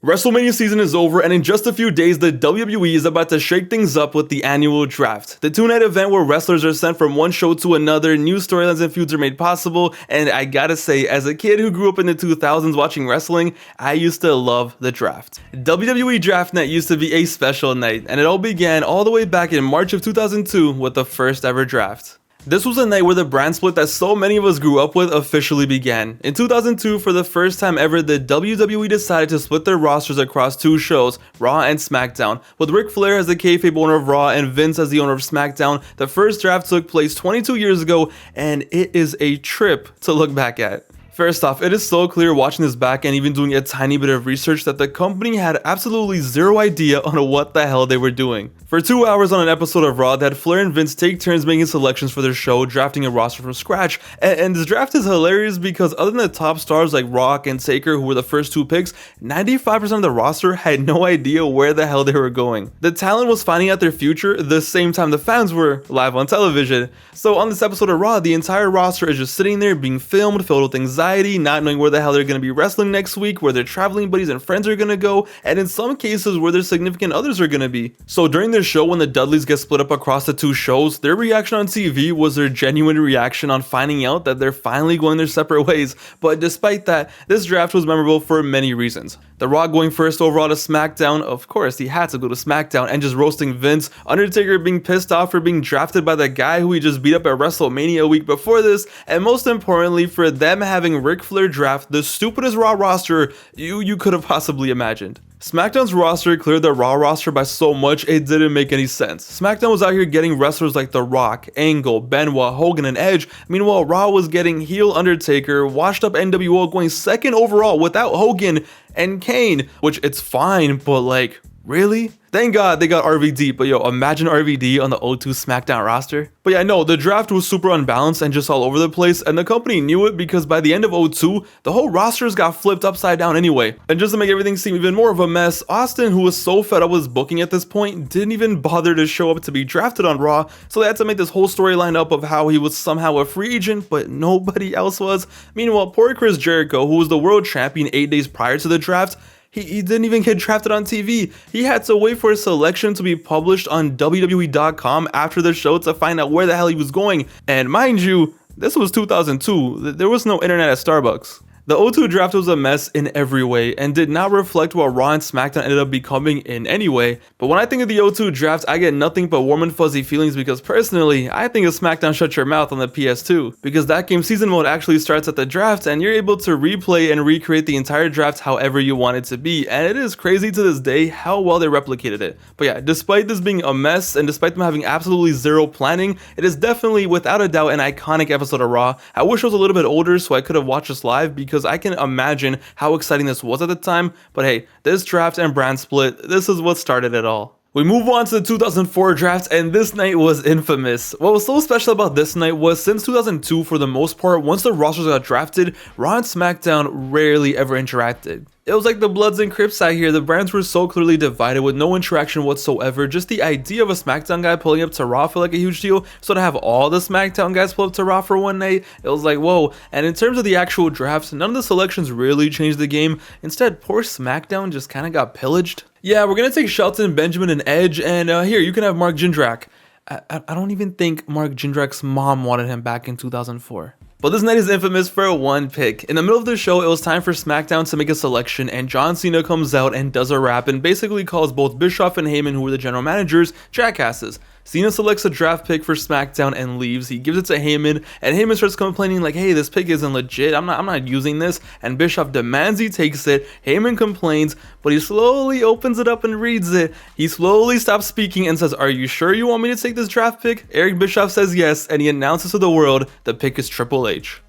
WrestleMania season is over, and in just a few days, the WWE is about to shake things up with the annual draft. The two-night event where wrestlers are sent from one show to another, new storylines and feuds are made possible, and I gotta say, as a kid who grew up in the 2000s watching wrestling, I used to love the draft. WWE Draft Night used to be a special night, and it all began all the way back in March of 2002 with the first ever draft. This was a night where the brand split that so many of us grew up with officially began. In 2002, for the first time ever, the WWE decided to split their rosters across two shows, Raw and SmackDown. With Ric Flair as the kayfabe owner of Raw and Vince as the owner of SmackDown, the first draft took place 22 years ago, and it is a trip to look back at. First off, it is so clear watching this back and even doing a tiny bit of research that the company had absolutely zero idea on what the hell they were doing. For 2 hours on an episode of Raw, they had Flair and Vince take turns making selections for their show, drafting a roster from scratch. And this draft is hilarious because other than the top stars like Rock and Taker, who were the first two picks, 95% of the roster had no idea where the hell they were going. The talent was finding out their future the same time the fans were live on television. So on this episode of Raw, the entire roster is just sitting there being filmed, filled with anxiety, not knowing where the hell they're going to be wrestling next week, where their traveling buddies and friends are going to go, and in some cases where their significant others are going to be. So during their show, when the Dudleys get split up across the two shows, their reaction on TV was their genuine reaction on finding out that they're finally going their separate ways. But despite that, this draft was memorable for many reasons. The Rock going first overall to SmackDown, of course he had to go to SmackDown, and just roasting Vince, Undertaker being pissed off for being drafted by the guy who he just beat up at WrestleMania a week before this, and most importantly for them having Ric Flair draft the stupidest Raw roster you could have possibly imagined. SmackDown's roster cleared the Raw roster by so much it didn't make any sense. SmackDown was out here getting wrestlers like The Rock, Angle, Benoit, Hogan, and Edge. Meanwhile, Raw was getting heel Undertaker, washed up NWO going second overall without Hogan and Kane, which it's fine, but like, really? Thank God they got RVD, but yo, imagine RVD on the O2 SmackDown roster. But yeah, no, the draft was super unbalanced and just all over the place, and the company knew it because by the end of O2, the whole rosters got flipped upside down anyway. And just to make everything seem even more of a mess, Austin, who was so fed up with his booking at this point, didn't even bother to show up to be drafted on Raw, so they had to make this whole storyline up of how he was somehow a free agent, but nobody else was. Meanwhile, poor Chris Jericho, who was the world champion 8 days prior to the draft, He didn't even get drafted on TV. He had to wait for his selection to be published on WWE.com after the show to find out where the hell he was going. And mind you, this was 2002. There was no internet at Starbucks. The O2 draft was a mess in every way and did not reflect what Raw and SmackDown ended up becoming in any way. But when I think of the O2 draft, I get nothing but warm and fuzzy feelings because personally, I think of SmackDown Shut Your Mouth on the PS2. Because that game season mode actually starts at the draft and you're able to replay and recreate the entire draft however you want it to be. And it is crazy to this day how well they replicated it. But yeah, despite this being a mess and despite them having absolutely zero planning, it is definitely without a doubt an iconic episode of Raw. I wish I was a little bit older so I could have watched this live because I can imagine how exciting this was at the time, but hey, this draft and brand split, this is what started it all. We move on to the 2004 draft, and this night was infamous. What was so special about this night was since 2002, for the most part, once the rosters got drafted, Raw and SmackDown rarely ever interacted. It was like the Bloods and Crips out here. The brands were so clearly divided with no interaction whatsoever. Just the idea of a SmackDown guy pulling up to Raw felt like a huge deal. So to have all the SmackDown guys pull up to Raw for one night, it was like, whoa. And in terms of the actual drafts, none of the selections really changed the game. Instead, poor SmackDown just kind of got pillaged. Yeah, we're going to take Shelton, Benjamin, and Edge. And here, you can have Mark Jindrak. I don't even think Mark Jindrak's mom wanted him back in 2004. But this night is infamous for one pick. In the middle of the show, it was time for SmackDown to make a selection, and John Cena comes out and does a rap and basically calls both Bischoff and Heyman, who were the general managers, jackasses. Cena selects a draft pick for SmackDown and leaves. He gives it to Heyman, and Heyman starts complaining like, hey, this pick isn't legit, I'm not using this, and Bischoff demands he takes it. Heyman complains, but he slowly opens it up and reads it. He slowly stops speaking and says, are you sure you want me to take this draft pick? Eric Bischoff says yes, and he announces to the world the pick is Triple H.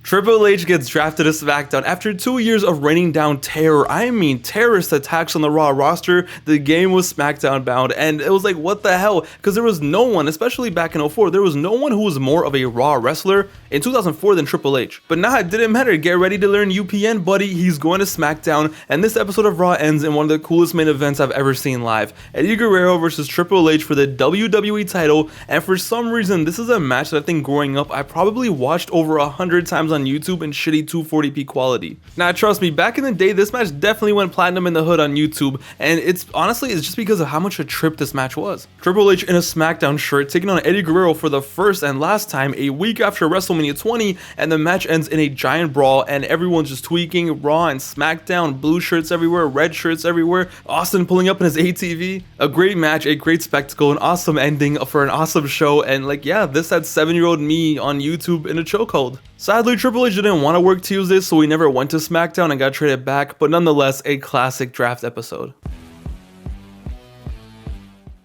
Triple H gets drafted to SmackDown after 2 years of raining down terror. I mean terrorist attacks on the Raw roster. The game was SmackDown bound, and it was like, what the hell? Because there was no one, especially back in 04, there was no one who was more of a Raw wrestler in 2004 than Triple H. But nah, it didn't matter. Get ready to learn UPN, buddy. He's going to SmackDown, and this episode of Raw ends in one of the coolest main events I've ever seen live. Eddie Guerrero versus Triple H for the WWE title, and for some reason, this is a match that I think growing up, I probably watched over 100 times frames on YouTube in shitty 240p quality. Now trust me, back in the day this match definitely went platinum in the hood on YouTube, and it's just because of how much a trip this match was. Triple H in a SmackDown shirt taking on Eddie Guerrero for the first and last time a week after WrestleMania 20, and the match ends in a giant brawl and everyone's just tweaking. Raw and SmackDown, blue shirts everywhere, red shirts everywhere, Austin pulling up in his ATV. A great match, a great spectacle, an awesome ending for an awesome show, and like yeah, this had 7-year-old me on YouTube in a chokehold. Sadly, Triple H didn't want to work Tuesdays, so he never went to SmackDown and got traded back, but nonetheless a classic draft episode.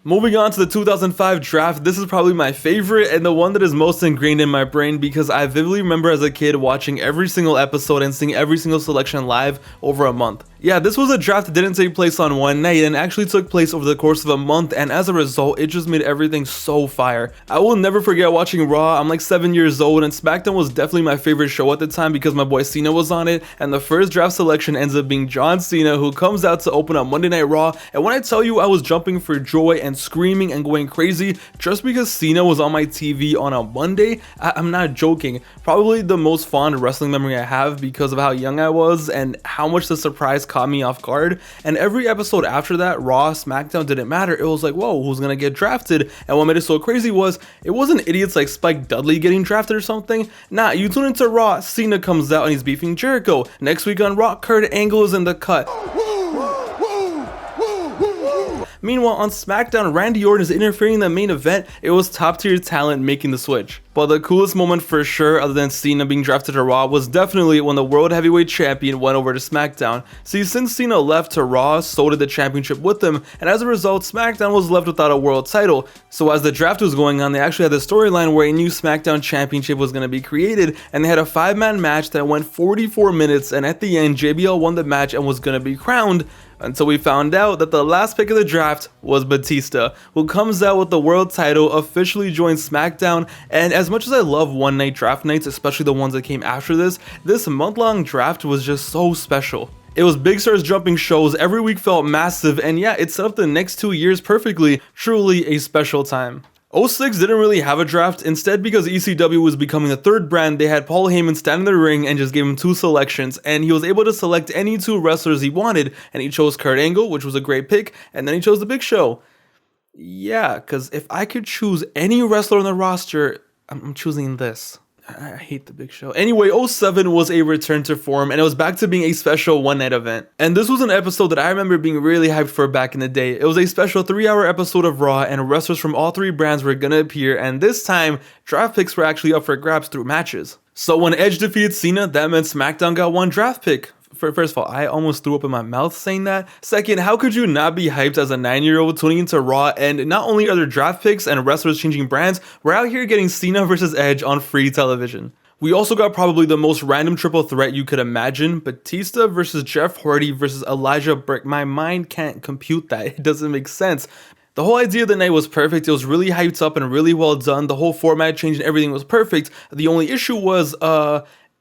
Moving on to the 2005 draft, this is probably my favorite and the one that is most ingrained in my brain because I vividly remember as a kid watching every single episode and seeing every single selection live over a month. Yeah, this was a draft that didn't take place on one night and actually took place over the course of a month, and as a result, it just made everything so fire. I will never forget watching Raw. I'm like 7 years old, and SmackDown was definitely my favorite show at the time because my boy Cena was on it, and the first draft selection ends up being John Cena, who comes out to open up Monday Night Raw, and when I tell you I was jumping for joy and screaming and going crazy just because Cena was on my TV on a Monday, I'm not joking. Probably the most fond wrestling memory I have because of how young I was and how much the surprise caught me off guard. And every episode after that, Raw, SmackDown, didn't matter. It was like, whoa, who's gonna get drafted? And what made it so crazy was it wasn't idiots like Spike Dudley getting drafted or something. Nah, you tune into Raw, Cena comes out and he's beefing Jericho. Next week on Raw, Kurt Angle is in the cut. Meanwhile, on SmackDown, Randy Orton is interfering in the main event. It was top tier talent making the switch. But the coolest moment for sure, other than Cena being drafted to Raw, was definitely when the World Heavyweight Champion went over to SmackDown. See, since Cena left to Raw, so did the championship with him, and as a result, SmackDown was left without a world title. So as the draft was going on, they actually had the storyline where a new SmackDown championship was going to be created, and they had a 5-man match that went 44 minutes, and at the end, JBL won the match and was going to be crowned. Until we found out that the last pick of the draft was Batista, who comes out with the world title, officially joins SmackDown, and as much as I love one-night draft nights, especially the ones that came after this month-long draft was just so special. It was big stars jumping shows, every week felt massive, and yeah, it set up the next 2 years perfectly, truly a special time. 06 didn't really have a draft, instead because ECW was becoming a third brand, they had Paul Heyman stand in the ring and just gave him 2 selections, and he was able to select any 2 wrestlers he wanted, and he chose Kurt Angle, which was a great pick, and then he chose The Big Show. Yeah, because if I could choose any wrestler on the roster, I'm choosing this. I hate The Big Show. Anyway, 07 was a return to form, and it was back to being a special one-night event. And this was an episode that I remember being really hyped for back in the day. It was a special 3-hour episode of Raw, and wrestlers from all 3 brands were gonna appear, and this time, draft picks were actually up for grabs through matches. So when Edge defeated Cena, that meant SmackDown got 1 draft pick. First of all, I almost threw up in my mouth saying that. Second, how could you not be hyped as a 9-year-old tuning into Raw, and not only are there draft picks and wrestlers changing brands, we're out here getting Cena versus Edge on free television. We also got probably the most random triple threat you could imagine, Batista versus Jeff Hardy versus Elijah Burke. My mind can't compute that, it doesn't make sense. The whole idea of the night was perfect, it was really hyped up and really well done, the whole format change and everything was perfect. The only issue was,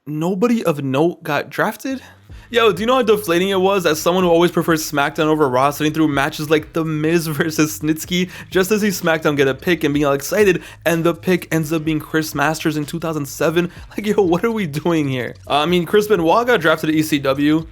nobody of note got drafted? Yo, do you know how deflating it was as someone who always prefers SmackDown over Raw, sitting through matches like The Miz versus Snitsky just to see SmackDown get a pick and being all excited, and the pick ends up being Chris Masters in 2007? Like, yo, what are we doing here? I mean, Chris Benoit got drafted to ECW.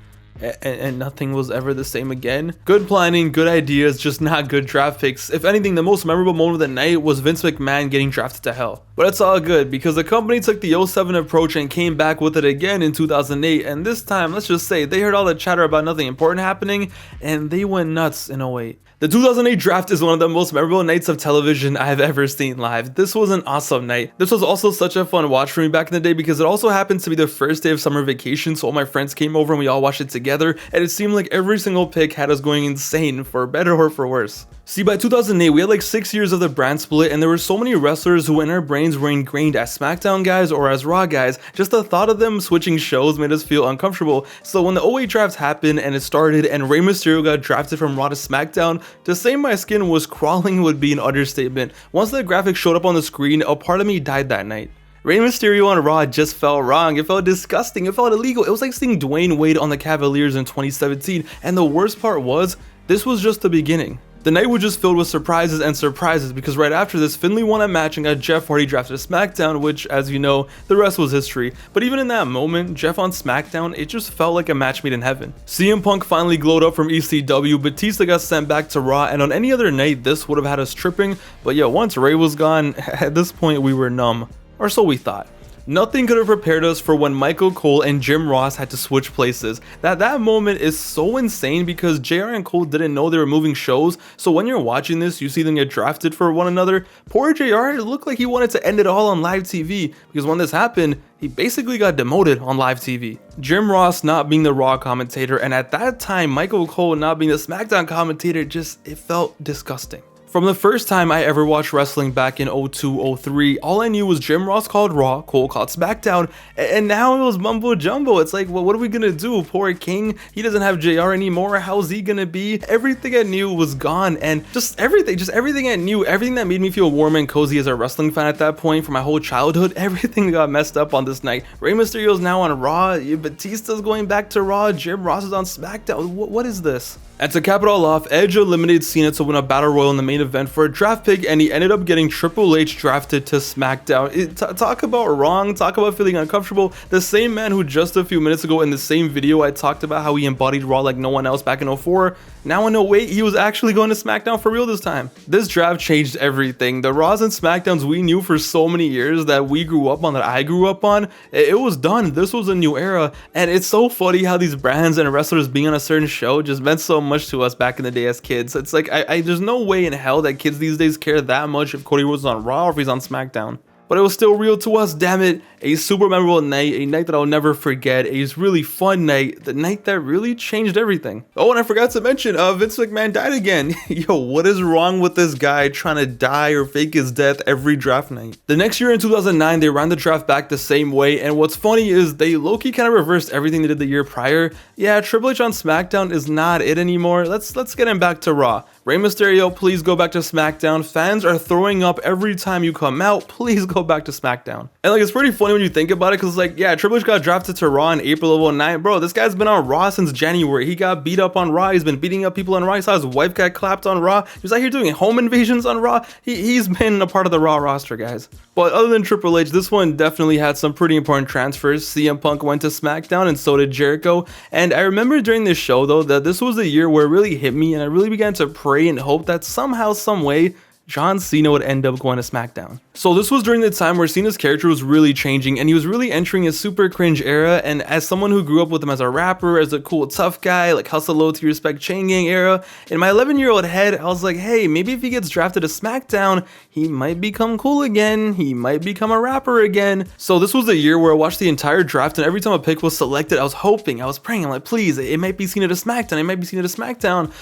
And nothing was ever the same again. Good planning, good ideas, just not good draft picks. If anything, the most memorable moment of the night was Vince McMahon getting drafted to hell. But it's all good because the company took the 07 approach and came back with it again in 2008, and this time, let's just say, they heard all the chatter about nothing important happening, and they went nuts in 08. The 2008 draft is one of the most memorable nights of television I've ever seen live. This was an awesome night. This was also such a fun watch for me back in the day because it also happened to be the first day of summer vacation, so all my friends came over and we all watched it together, and it seemed like every single pick had us going insane, for better or for worse. See, by 2008, we had like 6 years of the brand split, and there were so many wrestlers who in our brains were ingrained as SmackDown guys or as Raw guys. Just the thought of them switching shows made us feel uncomfortable. So when the 08 draft happened and it started and Rey Mysterio got drafted from Raw to SmackDown, to say my skin was crawling would be an understatement. Once the graphic showed up on the screen, a part of me died that night. Rey Mysterio on Raw just felt wrong, it felt disgusting, it felt illegal. It was like seeing Dwayne Wade on the Cavaliers in 2017, and the worst part was, this was just the beginning. The night was just filled with surprises and surprises because right after this, Finlay won a match and got Jeff Hardy drafted to SmackDown, which, as you know, the rest was history. But even in that moment, Jeff on SmackDown, it just felt like a match made in heaven. CM Punk finally glowed up from ECW, Batista got sent back to Raw, and on any other night, this would have had us tripping. But yeah, once Ray was gone, at this point we were numb, or so we thought. Nothing could have prepared us for when Michael Cole and Jim Ross had to switch places. That moment is so insane because JR and Cole didn't know they were moving shows, so when you're watching this, you see them get drafted for one another. Poor JR, it looked like he wanted to end it all on live TV, because when this happened, he basically got demoted on live TV. Jim Ross not being the Raw commentator, and at that time, Michael Cole not being the SmackDown commentator, it felt disgusting. From the first time I ever watched wrestling back in 02-03, all I knew was Jim Ross called Raw, Cole called SmackDown, and now it was mumbo jumbo. It's like, well, what are we gonna do? Poor King, he doesn't have JR anymore. How's he gonna be? Everything I knew was gone, and just everything I knew, everything that made me feel warm and cozy as a wrestling fan at that point for my whole childhood, everything got messed up on this night. Rey Mysterio's now on Raw, Batista's going back to Raw, Jim Ross is on SmackDown. What is this? And to cap it all off, Edge eliminated Cena to win a battle royal in the main event for a draft pick, and he ended up getting Triple H drafted to SmackDown. Talk about wrong, talk about feeling uncomfortable. The same man who just a few minutes ago in the same video I talked about how he embodied Raw like no one else back in 04, now in 08 he was actually going to SmackDown for real this time. This draft changed everything. The Raws and SmackDowns we knew for so many years that we grew up on, that I grew up on, it was done. This was a new era, and it's so funny how these brands and wrestlers being on a certain show just meant so much to us back in the day as kids. It's like there's no way in hell that kids these days care that much if Cody Rhodes is on Raw or if he's on SmackDown. But it was still real to us, damn it. A super memorable night, a night that I'll never forget, a really fun night, the night that really changed everything. Oh, and I forgot to mention, Vince McMahon died again. Yo, what is wrong with this guy trying to die or fake his death every draft night? The next year in 2009, they ran the draft back the same way, and what's funny is they low-key kind of reversed everything they did the year prior. Yeah, Triple H on SmackDown is not it anymore. Let's get him back to Raw. Rey Mysterio, please go back to SmackDown. Fans are throwing up every time you come out. Please go back to SmackDown. And like, it's pretty funny when you think about it, because like, yeah, Triple H got drafted to Raw in April of 09. Bro, this guy's been on Raw since January. He got beat up on Raw. He's been beating up people on Raw. He saw his wife get clapped on Raw. He was out here doing home invasions on Raw. He's been a part of the Raw roster, guys. But other than Triple H, this one definitely had some pretty important transfers. CM Punk went to SmackDown and so did Jericho. And I remember during this show though, that this was the year where it really hit me and I really began to pray and hope that somehow, some way, John Cena would end up going to SmackDown. So this was during the time where Cena's character was really changing and he was really entering a super cringe era, and as someone who grew up with him as a rapper, as a cool tough guy, like hustle low to respect chain gang era, in my 11-year-old head, I was like, hey, maybe if he gets drafted to SmackDown, he might become cool again, he might become a rapper again. So this was the year where I watched the entire draft, and every time a pick was selected, I was hoping, I was praying, I'm like, please, it might be Cena to SmackDown, it might be Cena to SmackDown.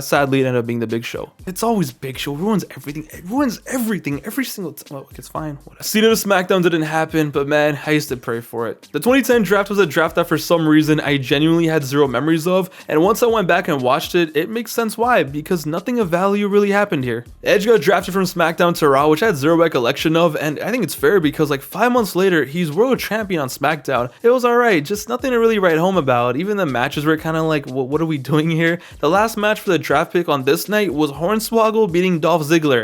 Sadly, it ended up being the Big Show. It's always Big Show, ruins everything. It ruins everything every single time. Well, it's fine. Whatever. Cena to SmackDown didn't happen, but man, I used to pray for it. The 2010 draft was a draft that for some reason I genuinely had zero memories of, and once I went back and watched it, it makes sense why, because nothing of value really happened here. Edge got drafted from SmackDown to Raw, which I had zero recollection of, and I think it's fair because like 5 months later, he's world champion on SmackDown. It was alright, just nothing to really write home about. Even the matches were kind of like, what are we doing here? The last match for the draft pick on this night was Hornswoggle beating Dolph Ziggler.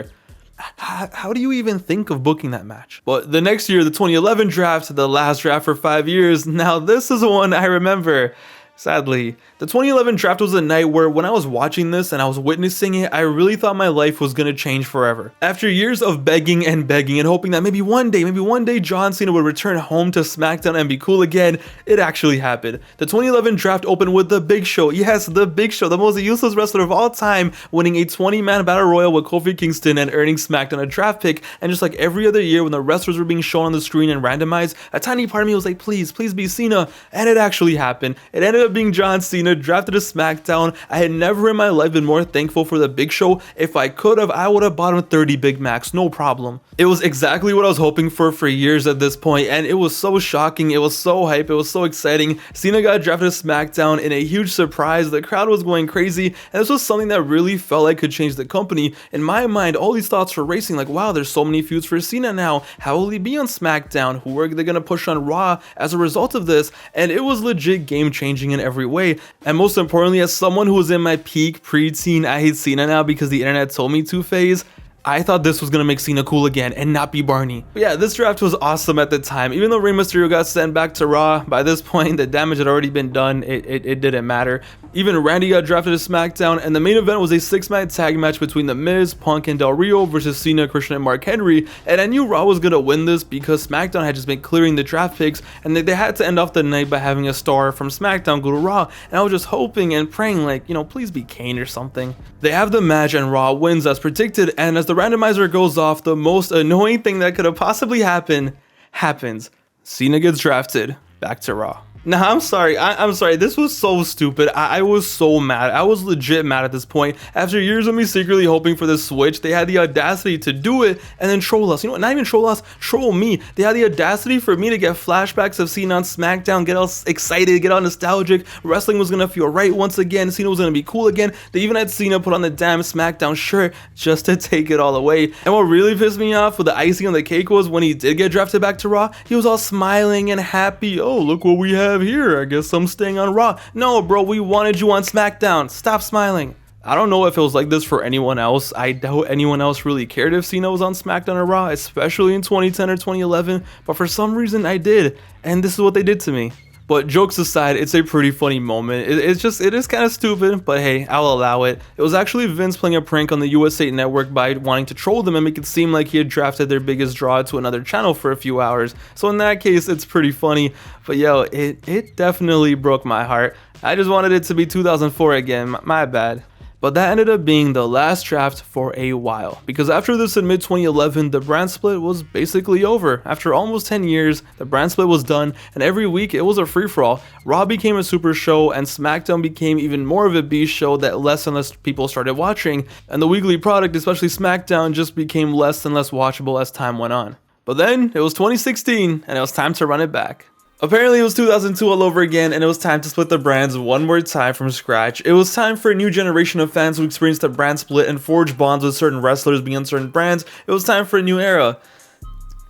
How do you even think of booking that match? But the next year, the 2011 draft, the last draft for 5 years, now this is one I remember. Sadly, the 2011 draft was a night where when I was watching this and I was witnessing it, I really thought my life was gonna change forever. After years of begging and hoping that maybe one day John Cena would return home to SmackDown and be cool again, it actually happened. The 2011 draft opened with The Big Show. Yes, The Big Show, the most useless wrestler of all time, winning a 20-man battle royal with Kofi Kingston and earning SmackDown a draft pick. And just like every other year when the wrestlers were being shown on the screen and randomized, a tiny part of me was like, please be Cena. And it actually happened. It ended up being John Cena, drafted to SmackDown. I had never in my life been more thankful for The Big Show. If I could have, I would have bought him 30 Big Macs, no problem. It was exactly what I was hoping for years at this point, and it was so shocking, it was so hype, it was so exciting. Cena got drafted to SmackDown in a huge surprise, the crowd was going crazy, and this was something that really felt like could change the company. In my mind, all these thoughts were racing like, wow, there's so many feuds for Cena now. How will he be on SmackDown? Who are they gonna push on Raw as a result of this? And it was legit game changing in every way. And most importantly, as someone who was in my peak preteen I hate Cena now because the internet told me to phase, I thought this was gonna make Cena cool again and not be Barney. But yeah, this draft was awesome at the time. Even though Rey Mysterio got sent back to Raw, by this point the damage had already been done. It didn't matter. Even Randy got drafted to SmackDown, and the main event was a 6-man tag match between The Miz, Punk, and Del Rio versus Cena, Christian, and Mark Henry. And I knew Raw was gonna win this because SmackDown had just been clearing the draft picks, and they had to end off the night by having a star from SmackDown go to Raw. And I was just hoping and praying, like, you know, please be Kane or something. They have the match, and Raw wins as predicted. And as the randomizer goes off, the most annoying thing that could have possibly happened happens. Cena gets drafted back to Raw. Nah, I'm sorry. I'm sorry. This was so stupid. I was so mad. I was legit mad at this point. After years of me secretly hoping for this switch, they had the audacity to do it and then troll us. You know what? Not even troll us, troll me. They had the audacity for me to get flashbacks of Cena on SmackDown, get all excited, get all nostalgic. Wrestling was going to feel right once again. Cena was going to be cool again. They even had Cena put on the damn SmackDown shirt just to take it all away. And what really pissed me off with the icing on the cake was when he did get drafted back to Raw, he was all smiling and happy. Oh, look what we have here. I guess I'm staying on Raw. No, bro, we wanted you on SmackDown. Stop smiling. I don't know if it was like this for anyone else. I doubt anyone else really cared if Cena was on SmackDown or Raw, especially in 2010 or 2011, but for some reason I did, and this is what they did to me. But jokes aside, it's a pretty funny moment. It is kind of stupid, but hey, I'll allow it. It was actually Vince playing a prank on the USA Network by wanting to troll them and make it seem like he had drafted their biggest draw to another channel for a few hours. So in that case, it's pretty funny. But yo, it definitely broke my heart. I just wanted it to be 2004 again, my bad. But that ended up being the last draft for a while, because after this in mid-2011, the brand split was basically over. After almost 10 years, the brand split was done, and every week it was a free-for-all. Raw became a super show, and SmackDown became even more of a B show that less and less people started watching, and the weekly product, especially SmackDown, just became less and less watchable as time went on. But then, it was 2016, and it was time to run it back. Apparently it was 2002 all over again, and it was time to split the brands one more time from scratch. It was time for a new generation of fans who experienced the brand split and forged bonds with certain wrestlers being on certain brands. It was time for a new era.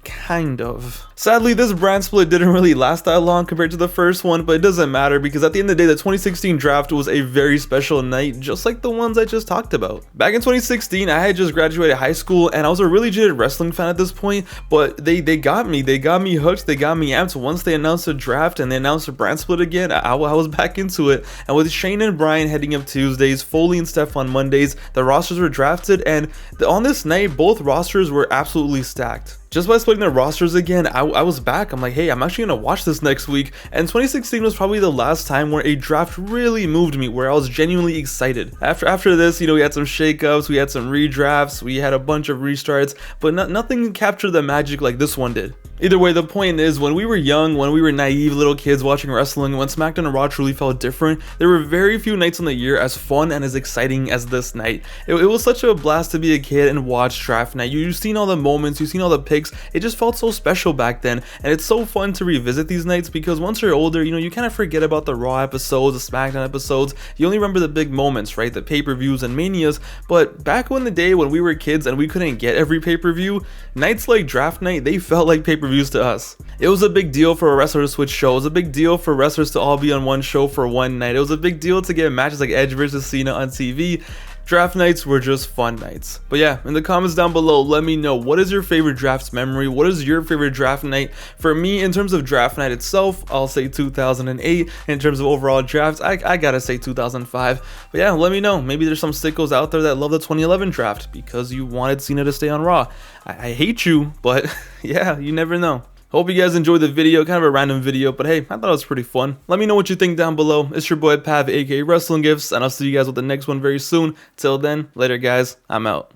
Kind of. Sadly, this brand split didn't really last that long compared to the first one, but it doesn't matter because at the end of the day, the 2016 draft was a very special night, just like the ones I just talked about. Back in 2016, I had just graduated high school and I was a really jaded wrestling fan at this point, but they got me hooked, they got me amped. Once they announced the draft and they announced the brand split again, I was back into it. And with Shane and Bryan heading up Tuesdays, Foley and Steph on Mondays, the rosters were drafted, and on this night, both rosters were absolutely stacked. Just by splitting the rosters again, I was back. I'm like, hey, I'm actually gonna watch this next week. And 2016 was probably the last time where a draft really moved me, where I was genuinely excited. After this, you know, we had some shakeups, we had some redrafts, we had a bunch of restarts, but nothing captured the magic like this one did. Either way, the point is, when we were young, when we were naive little kids watching wrestling, when SmackDown and Raw truly felt different, there were very few nights in the year as fun and as exciting as this night. It was such a blast to be a kid and watch draft night. You've seen all the moments, you've seen all the picks. It just felt so special back then, and it's so fun to revisit these nights because once you're older, you know, you kind of forget about the Raw episodes, the SmackDown episodes. You only remember the big moments, right? The pay-per-views and manias. But back in the day when we were kids and we couldn't get every pay-per-view, nights like draft night, they felt like pay-per-views to us. It was a big deal for a wrestler to switch shows. It was a big deal for wrestlers to all be on one show for one night. It was a big deal to get matches like Edge versus Cena on TV. Draft nights were just fun nights. But yeah, in the comments down below, let me know, what is your favorite drafts memory? What is your favorite draft night? For me, in terms of draft night itself, I'll say 2008. In terms of overall drafts, I gotta say 2005. But yeah, let me know. Maybe there's some sickos out there that love the 2011 draft because you wanted Cena to stay on Raw. I hate you, but yeah, you never know. Hope you guys enjoyed the video, kind of a random video, but hey, I thought it was pretty fun. Let me know what you think down below. It's your boy Pav, aka Wrestling Gifts, and I'll see you guys with the next one very soon. Till then, later guys, I'm out.